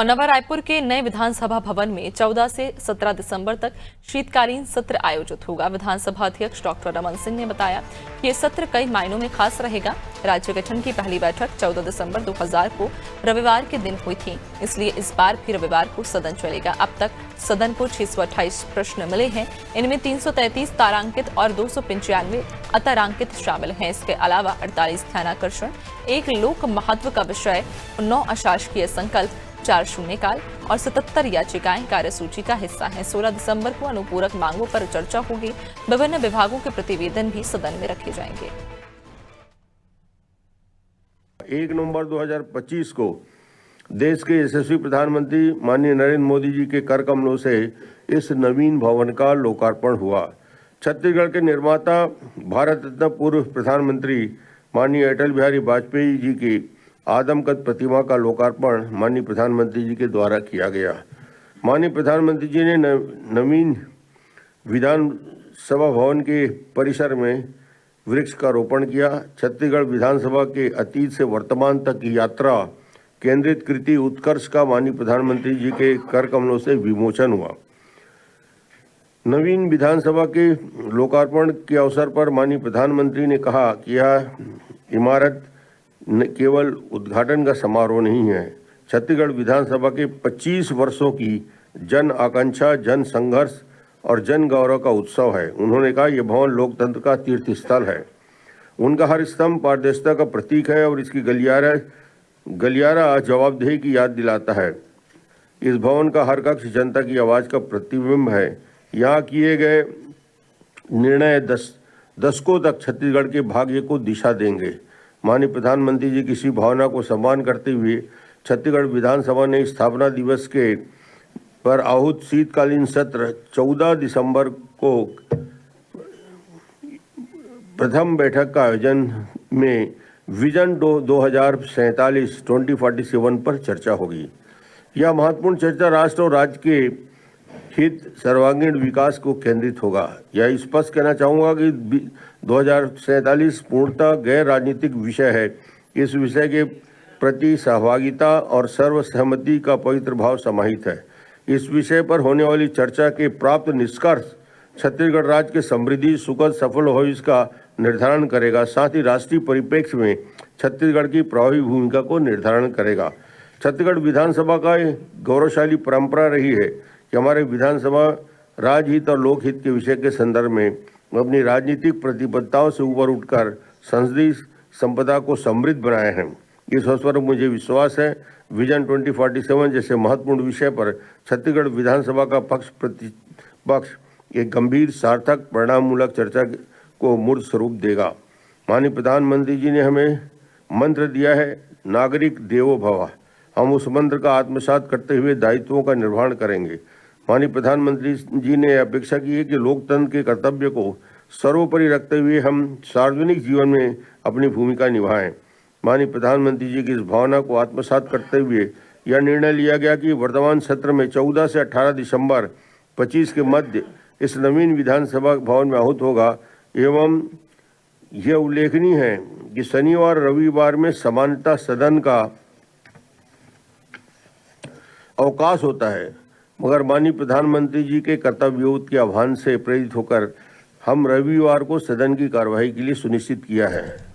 और नवा रायपुर के नए विधानसभा भवन में 14 से 17 दिसंबर तक शीतकालीन सत्र आयोजित होगा। विधानसभा अध्यक्ष डॉक्टर रमन सिंह ने बताया कि ये सत्र कई मायनों में खास रहेगा। राज्य गठन की पहली बैठक 14 दिसंबर 2000 को रविवार के दिन हुई थी, इसलिए इस बार भी रविवार को सदन चलेगा। अब तक सदन को 628 प्रश्न मिले हैं, इनमें 333 तारांकित और 295 अतारांकित शामिल हैं। इसके अलावा 48 ध्यानाकर्षण, 1 लोक महत्व का विषय, 9 अशासकीय संकल्प, 4 शून्यकाल और 77 याचिकाएं कार्यसूची का हिस्सा हैं। 16 दिसंबर को अनुपूरक मांगों पर चर्चा होगी। विभिन्न विभागों के प्रतिवेदन भी सदन में रखे जाएंगे। 1 नवंबर 2025 को देश के यशस्वी प्रधानमंत्री माननीय नरेंद्र मोदी जी के कर कमलों से इस नवीन भवन का लोकार्पण हुआ। छत्तीसगढ़ के निर्माता भारत रत्न पूर्व प्रधानमंत्री माननीय अटल बिहारी वाजपेयी जी की आदमकद प्रतिमा का लोकार्पण माननीय प्रधानमंत्री जी के द्वारा किया गया। माननीय प्रधानमंत्री जी ने नवीन विधानसभा भवन के परिसर में वृक्ष का रोपण किया। छत्तीसगढ़ विधानसभा के अतीत से वर्तमान तक की यात्रा केंद्रित कृति उत्कर्ष का माननीय प्रधानमंत्री जी के कर कमलों से विमोचन हुआ। नवीन विधानसभा के लोकार्पण के अवसर पर माननीय प्रधानमंत्री ने कहा कि यह इमारत न केवल उद्घाटन का समारोह नहीं है, छत्तीसगढ़ विधानसभा के 25 वर्षों की जन आकांक्षा, जन संघर्ष और जन गौरव का उत्सव है। उन्होंने कहा यह भवन लोकतंत्र का तीर्थ स्थल है। उनका हर स्तंभ पारदर्शिता का प्रतीक है और इसकी गलियारा जवाबदेही की याद दिलाता है। इस भवन का हर कक्ष जनता की आवाज़ का प्रतिबिंब है। यहाँ किए गए निर्णय दशकों तक छत्तीसगढ़ के भाग्य को दिशा देंगे। माननीय प्रधानमंत्री जी की इसी भावना को सम्मान करते हुए छत्तीसगढ़ विधानसभा ने स्थापना दिवस के पर आहूत शीतकालीन सत्र 14 दिसंबर को प्रथम बैठक का आयोजन में विजन 2047 पर चर्चा होगी। यह महत्वपूर्ण चर्चा राष्ट्र और राज्य के हित सर्वांगीण विकास को केंद्रित होगा। यह स्पष्ट कहना चाहूँगा कि 2047 पूर्णतः गैर राजनीतिक विषय है। इस विषय के प्रति सहभागिता और सर्वसहमति का पवित्र भाव समाहित है। इस विषय पर होने वाली चर्चा के प्राप्त निष्कर्ष छत्तीसगढ़ राज्य के समृद्धि, सुखद, सफल भविष्य का निर्धारण करेगा, साथ ही राष्ट्रीय परिप्रेक्ष्य में छत्तीसगढ़ की प्रभावी भूमिका को निर्धारण करेगा। छत्तीसगढ़ विधानसभा का गौरवशाली परंपरा रही है कि हमारे विधानसभा राजहित और लोकहित के विषय के संदर्भ में अपनी राजनीतिक प्रतिबद्धताओं से ऊपर उठकर संसदीय संपदा को समृद्ध बनाए हैं। इस अवसर पर मुझे विश्वास है विजन 2047 जैसे महत्वपूर्ण विषय पर छत्तीसगढ़ विधानसभा का पक्ष प्रतिपक्ष एक गंभीर, सार्थक, परिणाममूलक चर्चा को मूर्त स्वरूप देगा। माननीय प्रधानमंत्री जी ने हमें मंत्र दिया है, नागरिक देवो भव। हम उस मंत्र का आत्मसात करते हुए दायित्वों का निर्वहन करेंगे। माननीय प्रधानमंत्री जी ने अपेक्षा की है कि लोकतंत्र के कर्तव्य को सर्वोपरि रखते हुए हम सार्वजनिक जीवन में अपनी भूमिका निभाएं। माननीय प्रधानमंत्री जी की इस भावना को आत्मसात करते हुए यह निर्णय लिया गया कि वर्तमान सत्र में 14 से 18 दिसंबर 25 के मध्य इस नवीन विधानसभा भवन में आहूत होगा। एवं यह उल्लेखनीय है कि शनिवार रविवार में सामान्यतः सदन का अवकाश होता है, मगर माननीय प्रधानमंत्री जी के कर्तव्योत के आह्वान से प्रेरित होकर हम रविवार को सदन की कार्यवाही के लिए सुनिश्चित किया है।